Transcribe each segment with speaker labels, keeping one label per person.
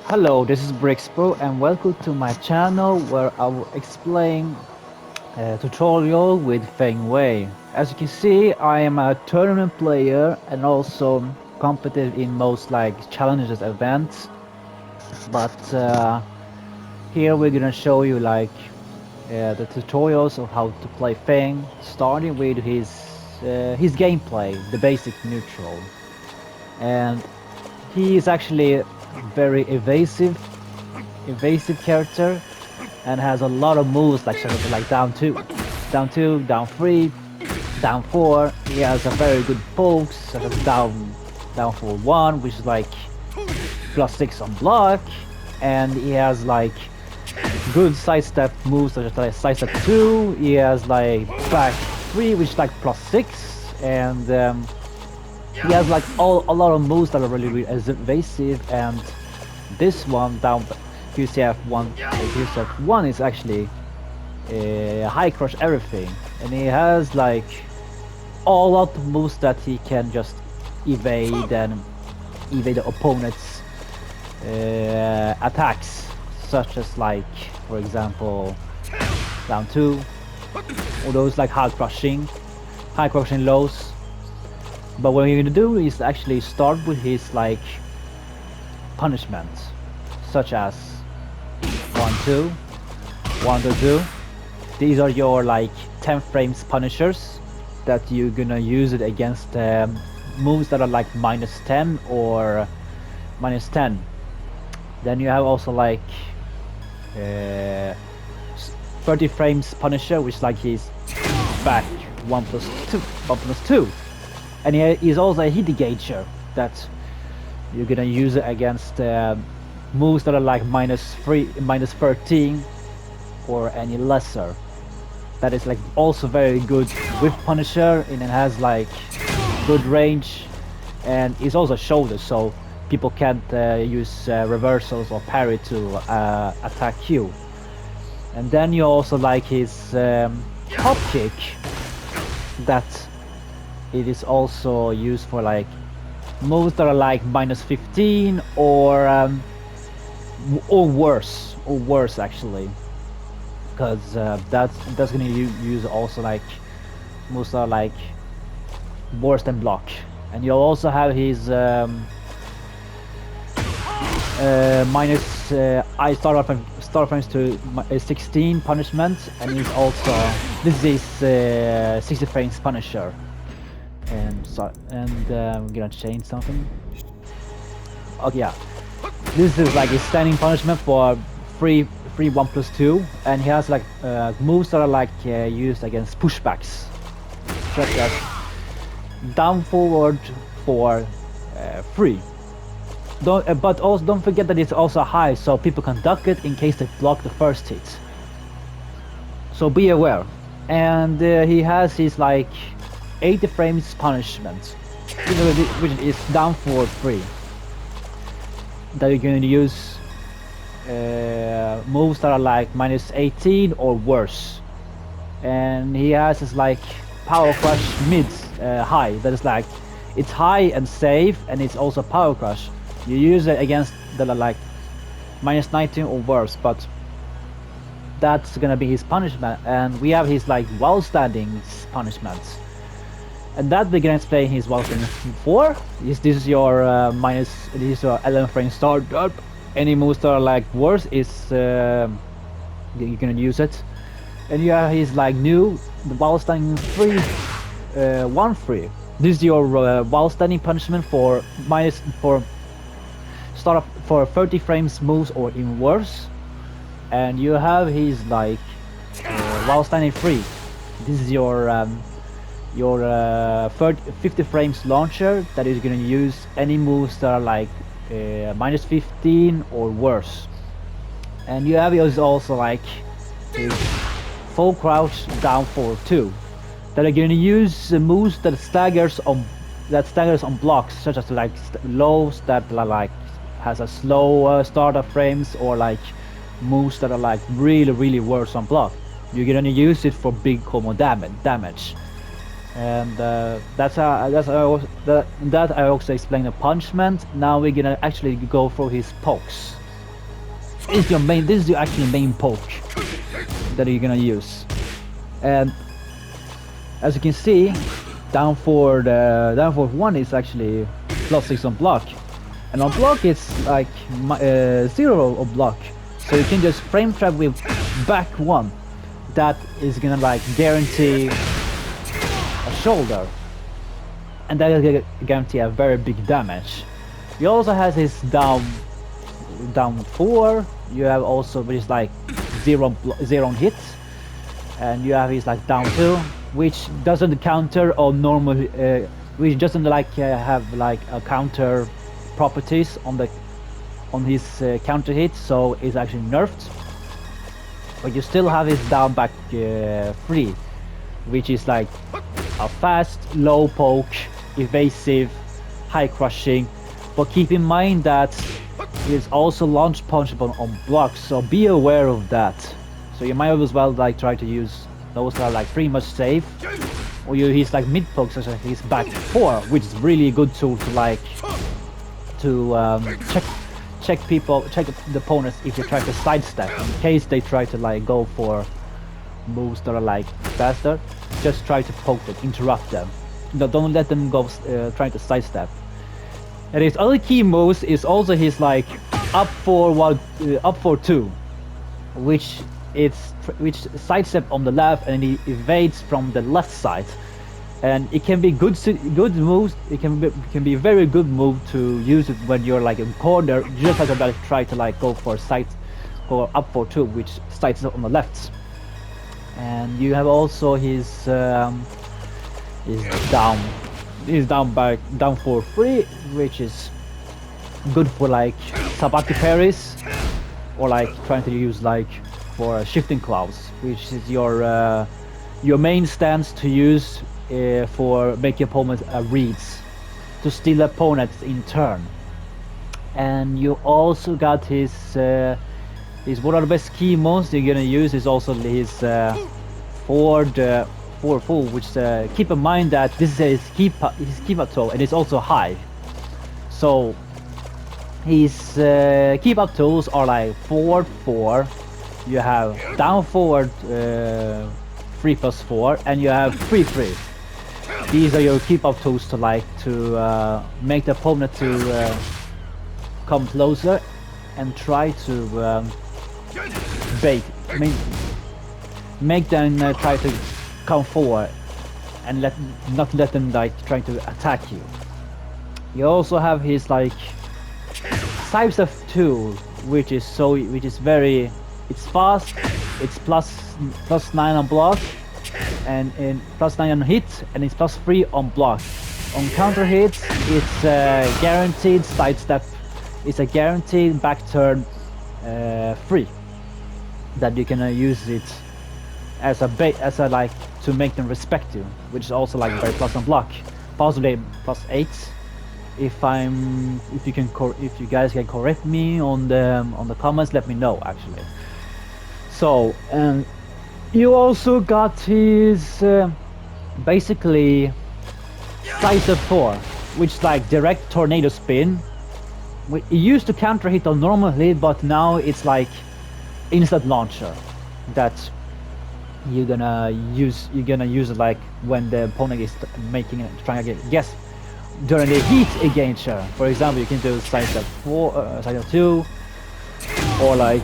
Speaker 1: Hello, this is Brixpro and welcome to my channel where I will explain a tutorial with Feng Wei. As you can see, I am a tournament player and also competitive in most like challenges events. But here we're gonna show you like the tutorials of how to play Feng, starting with his gameplay, the basic neutral. And he is actually very evasive character and has a lot of moves like down two, down three, down four. He has a very good pokes such as down for one, which is like +6 on block, and he has like good sidestep moves such as like sidestep two. He has like back three, which is like +6, and he has like a lot of moves that are really evasive. And this one down QCF1 is actually high crush everything, and he has like all lot of moves that he can just evade the opponent's attacks, such as like for example down two, or those like high crushing lows. But what you're gonna do is actually start with his like punishments, such as 1-2, 1-2. These are your like 10 frames punishers that you're gonna use it against moves that are like -10 or -10. Then you have also like 30 frames punisher, which is like his back 1+2, and he's also a hit gauger that you're gonna use it against moves that are like -3, -13, or any lesser. That is like also very good with Punisher, and it has like good range, and it's also shoulder, so people can't use reversals or parry to attack you. And then you also like his top kick, that it is also used for like moves that are like -15 or worse actually, because that's gonna use also like moves that are like worse than block. And you'll also have his minus I start frames to 16 punishment, and he's also this is 60 frames punisher. And I'm gonna change something. Okay, yeah. This is like a standing punishment for free 1+2, and he has like moves that are like used against pushbacks, such as down forward for free. But also don't forget that it's also high, so people can duck it in case they block the first hit. So be aware. And he has his like 80 frames punishment, which is down for free. That you're going to use moves that are like -18 or worse. And he has his like power crush mids high, that is like it's high and safe, and it's also power crush. You use it against the like -19 or worse, but that's gonna be his punishment. And we have his like while standing punishments, and that we're gonna explain his while standing 4. This is your this is your 11 frame start up. Any moves that are like worse is you're gonna use it. And you have his like new while standing 3 1-3. This is your while standing punishment for start up for 30 frames moves or even worse. And you have his like while standing 3. This is your 50 frames launcher that is going to use any moves that are like -15 or worse. And you have is also like his full crouch down for 2, that are going to use moves that staggers on blocks, such as like lows that are like has a slow startup frames, or like moves that are like really worse on block. You're gonna use it for big combo damage. And that I also explained the punishment. Now we're gonna actually go for his pokes. is your main. This is your actually main poke that you're gonna use. And as you can see, down for 1 is actually +6 on block, and on block it's like 0 on block. So you can just frame trap with back 1. That is gonna like guarantee a shoulder, and that is gonna guarantee a very big damage. He also has his down 4. You have also which is like 0 on hits, and you have his like down 2, which doesn't counter on normal, which doesn't like have like a counter properties on his counter hit, so it's actually nerfed. But you still have his down back 3, which is like a fast, low poke, evasive, high crushing. But keep in mind that it's also launch punchable on blocks, so be aware of that. So you might as well like try to use those that are like pretty much safe, or you use like mid pokes such as his back 4, which is really a good tool to like check the opponents if they try to sidestep, in case they try to like go for moves that are like faster. Just try to poke them, interrupt them. No, don't let them go trying to sidestep. And his other key moves is also his like up for 2, which sidestep on the left and he evades from the left side. And it can be good moves. It can be a very good move to use it when you're like in corner. You just have to try to like go for side or up for 2, which sides up on the left. And you have also his down for 3, which is good for like Sabaki parries, or like trying to use like for shifting clouds, which is your main stance to use for making opponents reads to steal opponents in turn. And you also got his one of the best key moves you're gonna use is also his forward full, which keep in mind that this is his keep up tool and it's also high. So his keep up tools are like forward 4, you have down forward 3+4, and you have 3/3. These are your keep up tools to like to make the opponent to come closer and try to bait. I mean, make them try to come forward and not let them like trying to attack you. You also have his like sidestep tool, which is very, it's fast, it's plus 9 on block and plus 9 on hit, and it's plus 3 on block. On counter hits, it's guaranteed sidestep. It's a guaranteed back turn 3 that you can use it as a like to make them respect you, which is also like very plus on block, possibly plus 8. If you guys can correct me on the comments, let me know actually. So you also got his basically sidestep 4, which is like direct tornado spin. It used to counter hit on normal hit, but now it's like instant launcher that you're gonna use it like when the opponent is trying to guess during the heat against her. For example, you can do sidestep 4, sidestep 2, or like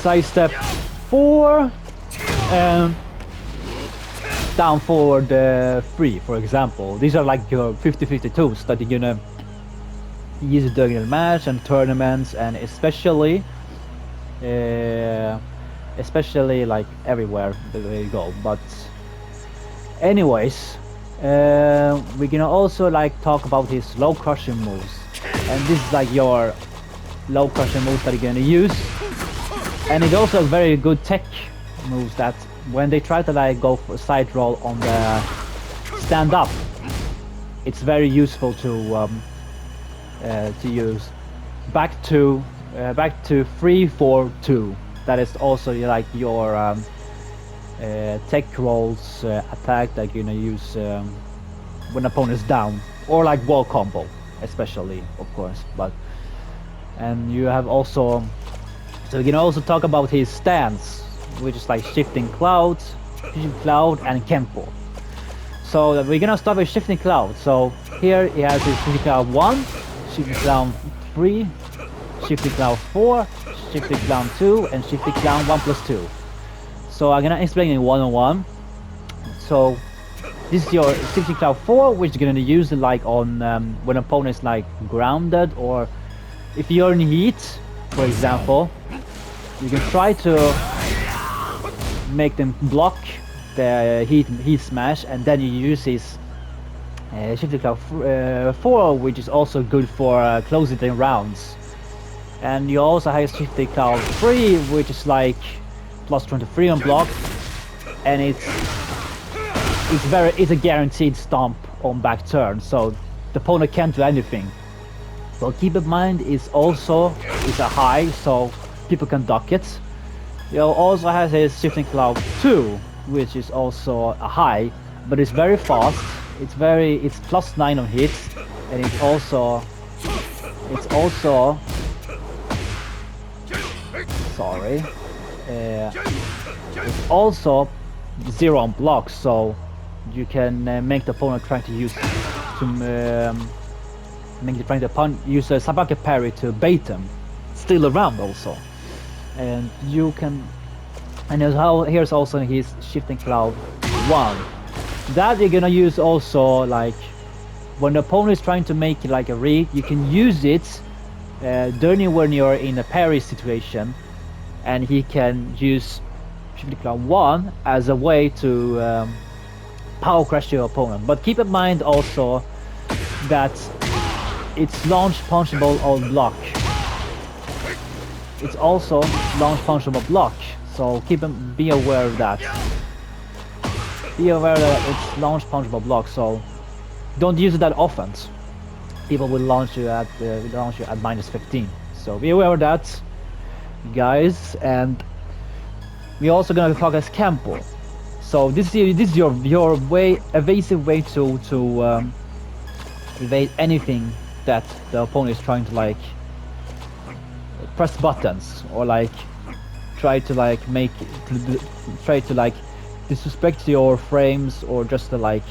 Speaker 1: sidestep 4 and down forward 3, for example. These are like your 50-50 tools that you're gonna use during the match and tournaments, and especially like everywhere that you go. But anyways, we're gonna also like talk about his low crushing moves, and this is like your low crushing moves that you're gonna use. And it also has very good tech moves that when they try to like go for a side roll on the stand up, it's very useful to use. Back to 3-4-2. That is also like your tech rolls attack that you're gonna use when opponent is down, or like wall combo, especially, of course. And you have also So we can also talk about his stance, which is like shifting cloud, and Kenpo. So we're gonna start with shifting cloud. So here he has his shifting cloud 1, shifting cloud 3, shifting cloud 4, shifting cloud 2, and shifting cloud 1+2. So I'm gonna explain in one-on-one. So this is your shifting cloud 4, which you're gonna use like on when opponent is like grounded, or if you're in heat, for example. You can try to make them block the heat smash, and then you use his shifting cloud 4, which is also good for closing the rounds. And you also have shifting cloud 3, which is like plus 23 on block, and it's a guaranteed stomp on back turn, so the opponent can't do anything. But keep in mind, it's a high, so people can duck it. He also has his shifting cloud 2, which is also a high, but it's very fast. It's plus 9 on hits, and it's also sorry, it's also 0 on blocks, so you can make the opponent try to use use a Sabaka parry to bait them, steal around also. And you can, and here's also his shifting cloud 1. That you're gonna use also like when the opponent is trying to make like a read. You can use it during when you're in a parry situation, and he can use shifting cloud 1 as a way to power crush your opponent. But keep in mind also that it's launch punchable on block. It's also launch punchable block, so be aware of that. Be aware that it's launch punchable block, so don't use it that often. People will launch you at -15. So be aware of that, guys. And we're also gonna talk as Kenpo. So this is your evasive way to evade anything that the opponent is trying to like press buttons, or like try to like disrespect your frames, or just to like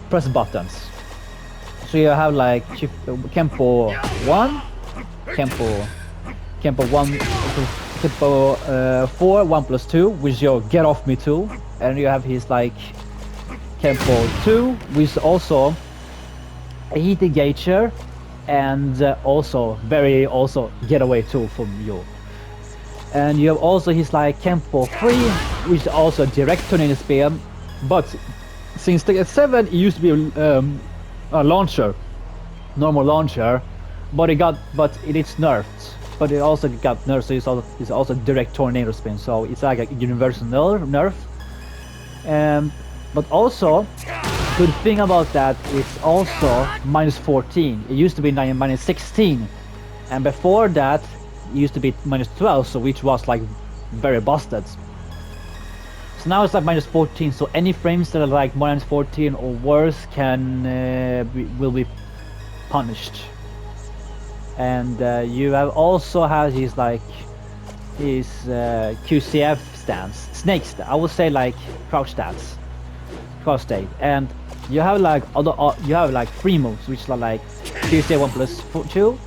Speaker 1: press buttons. So you have like Kenpo 1, Kenpo 4, 1+2, which is your get off me tool, and you have his like Kenpo 2, which is also a heat engager, and also getaway tool from you. And you have also his like Kenpo 3, which is also a direct tornado spear, but since Tekken 7 it used to be a launcher, normal launcher, but it's nerfed. But it also got nerfed, so it's also direct tornado spin, so it's like a universal nerf. But also, good thing about that, it's also -14. It used to be -16, and before that it used to be -12, so which was like very busted. So now it's like -14, so any frames that are like -14 or worse will be punished. And you have also had his QCF stance, snake stance. I would say like crouch stance, crouch state. And you have like you have like 3 moves, which are like QCF 1+2,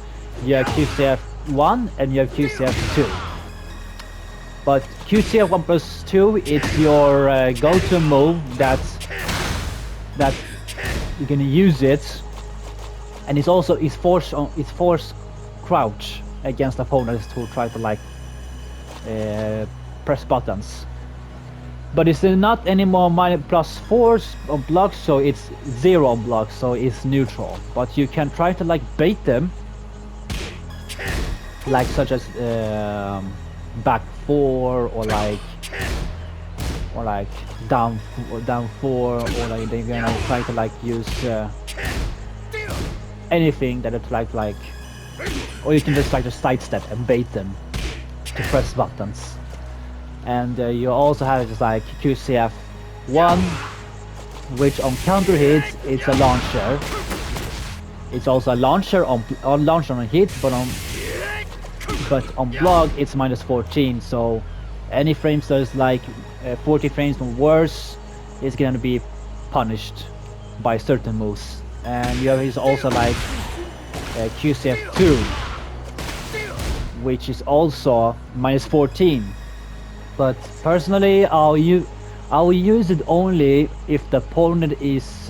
Speaker 1: you have QCF 1, and you have QCF 2. But QCF 1+2, it's your go-to move that you're gonna use it, and it's force crouch against opponents who try to like press buttons. But it's not anymore +4 on blocks, so it's 0 on blocks, so it's neutral. But you can try to like bait them, like such as back 4, or like down 4, or like they're gonna try to like use anything that it's like, or you can just like sidestep and bait them to press buttons. And you also have just like QCF 1, which on counter hits it's a launcher. It's also a launcher on hit, but but on block it's minus 14. So any frames that is like 40 frames or worse is gonna be punished by certain moves. And you have is also like QCF2, which is also minus 14. But personally, I'll use it only if the opponent is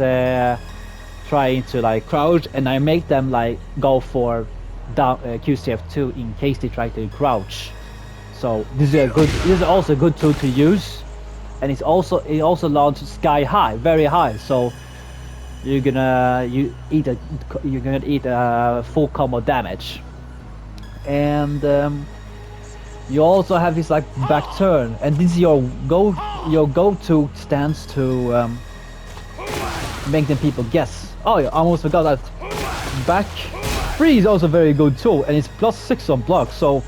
Speaker 1: trying to like crouch, and I make them like go for down QCF2 in case they try to crouch. So this is also a good tool to use, and it also launches sky high, very high. So you're gonna eat a full combo damage, and you also have this like back turn, and this is your go-to stance to make the people guess. Oh, I almost forgot that back 3 is also very good too, and it's +6 on block. So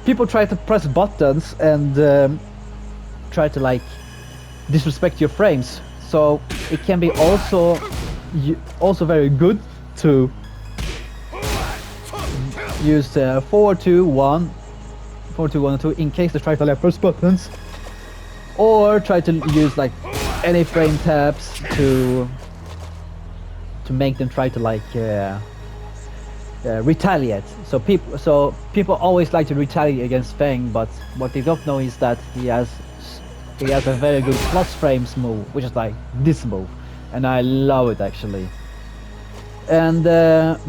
Speaker 1: people try to press buttons and try to like disrespect your frames. So it can be also very good to use 4-2-1 4-2-1-2 in case they try to like press buttons, or try to use like any frame taps to make them try to like retaliate. So people always like to retaliate against Feng, but what they don't know is that he has a very good plus frames move, which is like this move, and I love it actually. And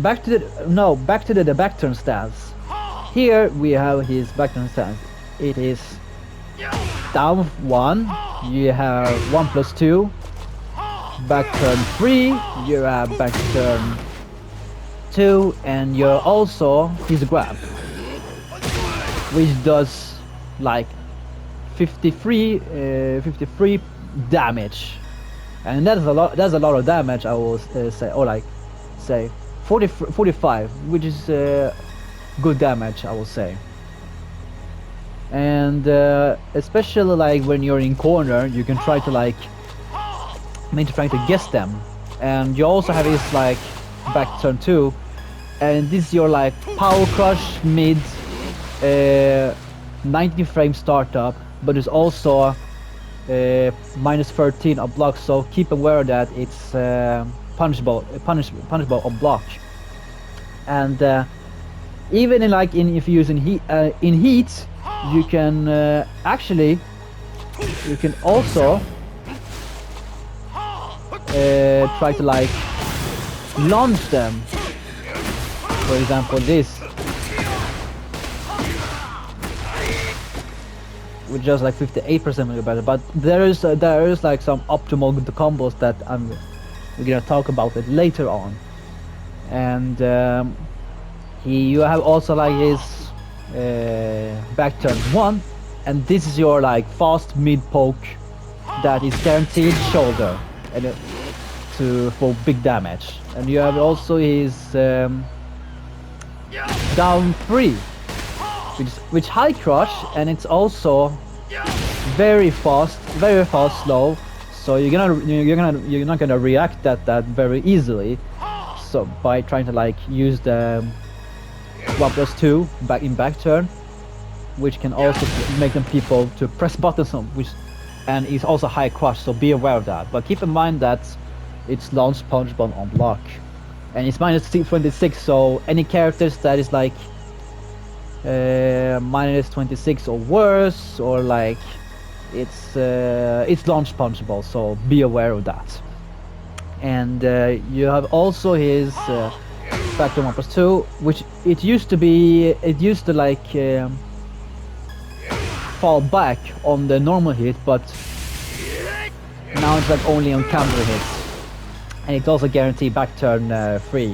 Speaker 1: back to the back turn stance. Here we have his back turn stance. It is down 1, you have 1+2. Back turn 3, you have back turn 2, and you're also his grab, which does like 53 damage, and that's a lot of damage. I will say, or like say 45, which is good damage, I will say. And especially like when you're in corner, you can try to like trying to guess them. And you also have his like back turn 2, and this is your like power crush mid 90 frame startup, but it's also -13 on block, so keep aware that it's punishable on block. And even if you use in heat, you can also try to like launch them. For example, this, with just like 58% better. But there is like some optimal combos that we're gonna talk about it later on. And you have also like his back turn 1, and this is your like fast mid poke that is guaranteed shoulder, and for big damage. And you have also his down 3, which high crush, and it's also very fast slow. So you're not gonna react that very easily. So by trying to like use the 1+2 back turn, which can also make them people to press buttons on, and it's also high crush, so be aware of that. But keep in mind that it's launch punchable on block, and it's -26, so any characters that is like -26 or worse, or like it's launch punchable, so be aware of that. And you have also his back to 1+2, which it used to like fall back on the normal hit, but now it's like only on counter hits. And it's also guaranteed back turn free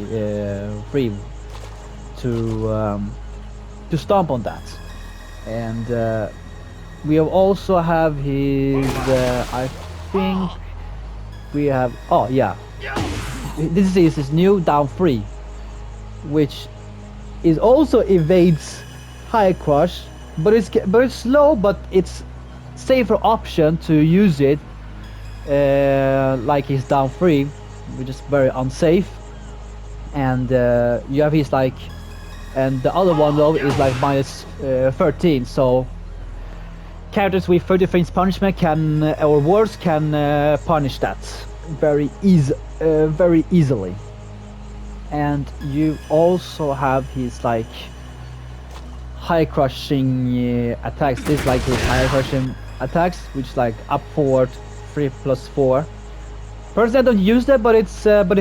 Speaker 1: to stomp on that. And we also have his I think we have, oh yeah, this is his new down 3, which is also evades high crush, but it's slow, but it's safer option to use it like his down 3, which is very unsafe. And you have his like and the other one though is like minus 13. So characters with 30 frames punishment can or worse can punish that very easily. And you also have his like high crushing attacks. This like his high crushing attacks, which like up forward 3+4. Personally, I don't use that, but it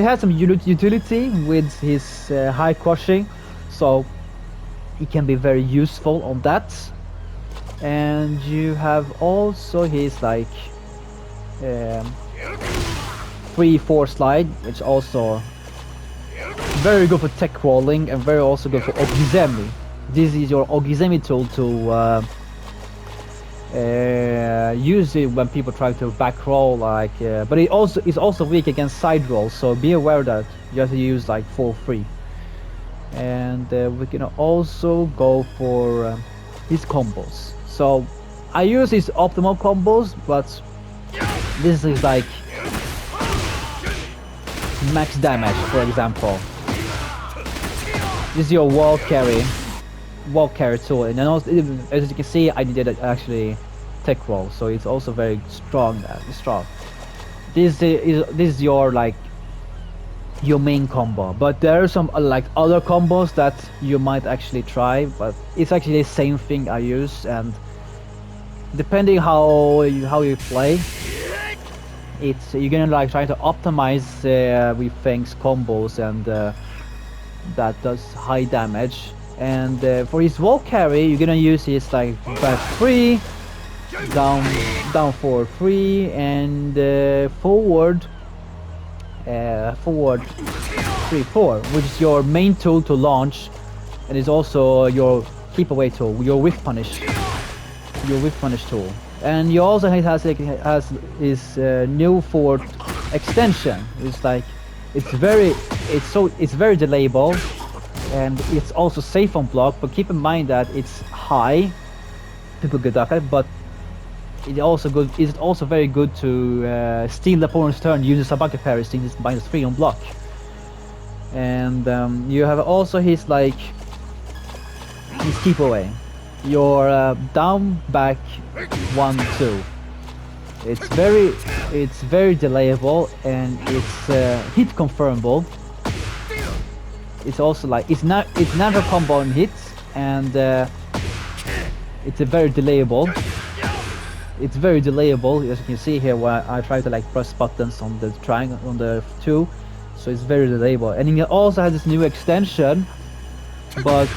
Speaker 1: has some utility with his high crushing, so it can be very useful on that. And you have also his like 3-4 slide, which also very good for tech crawling and very also good for Ogizemi. This is your Ogizemi tool to use it when people try to back roll, like but it also is also weak against side rolls, so be aware that you have to use like 4-3. And we can also go for his combos. So I use his optimal combos, but this is like max damage, for example. This is your wall carry tool, and then also, as you can see, I did actually tech roll, so it's also very strong. This is your like your main combo, but there are some like other combos that you might actually try, but it's actually the same thing I use, and depending how you play, you're gonna like try to optimize with Feng's combos, and that does high damage. And for his wall carry, you're gonna use his like back 3, down 4-3, and forward 3-4, which is your main tool to launch, and is also your keep away tool, your whiff punish tool. And you also has his new forward extension. It's like it's very delayable, and it's also safe on block, but keep in mind that it's high. People get that, but it's also very good to steal the opponent's turn using Sabaki parry, since it's -3 on block. And you have also his like his keep away, your down back 1-2. It's very delayable, and it's hit confirmable. It's also like it's never combo on hits, and it's very delayable. It's very delayable, as you can see here, where I try to like press buttons on the triangle on the 2, so it's very delayable. And it also has this new extension, but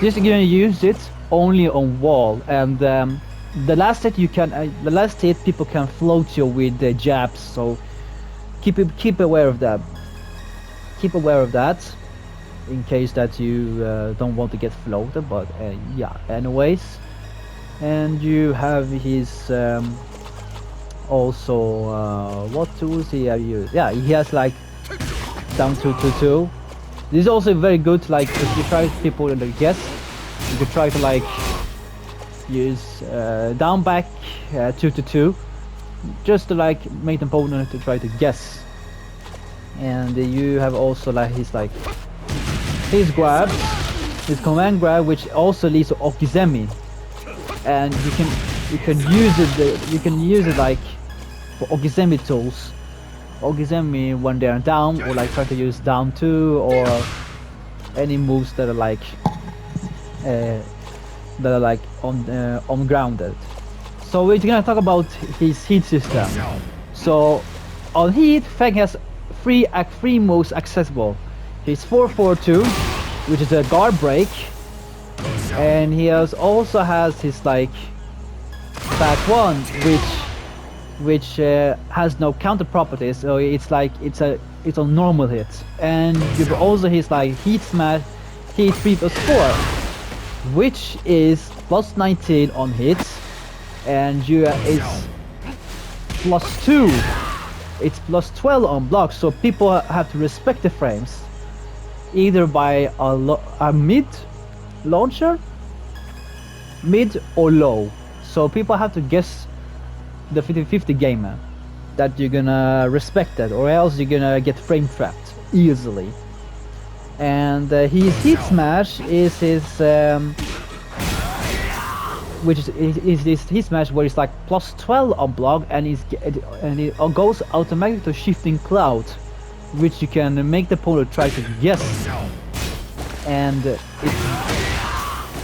Speaker 1: just gonna use it only on wall. And the last hit people can float you with the jabs, so keep aware of that. Keep aware of that in case that you don't want to get floated, but yeah, anyways. And you have his also what tools he have used. Yeah, he has like down 2-2-2. This is also very good, like if you try people to guess, you could try to like use down back 2-2-2, just to like make the opponent to try to guess. And you have also like his grab, his command grab, which also leads to Okizemi, and you can use it like for Okizemi tools. Okizemi when they're down, or like try to use down 2, or any moves that are like ungrounded. So we're gonna talk about his heat system. So on heat, Feng has three moves accessible. His 4-4-2, which is a guard break, and he also has his like back 1, which has no counter properties, so it's like it's a normal hit. And you also his like heat smash, heat 3+4, which is +19 on hits, and it's +2. It's +12 on blocks, so people have to respect the frames, either by a mid launcher, mid or low. So people have to guess the 50-50 gamer that you're gonna respect that, or else you're gonna get frame trapped easily. and his hit smash is his which is this hit smash where it's like plus 12 on block, and it goes automatically to shifting cloud, which you can make the opponent try to guess, and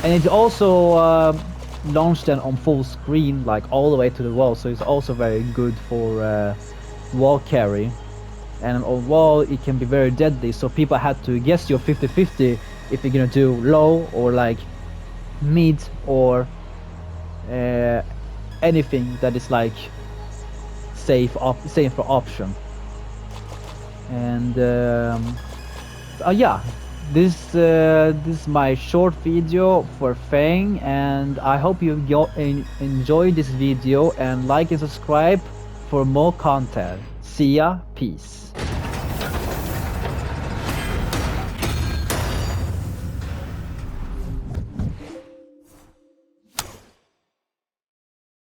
Speaker 1: it's also launched then on full screen, like all the way to the wall, so it's also very good for wall carry. And on wall it can be very deadly, so people had to guess your 50-50 if you're gonna do low or like mid or anything that is like safer option. And yeah, this is my short video for Feng, and I hope you enjoy this video, and like and subscribe for more content. See ya, peace.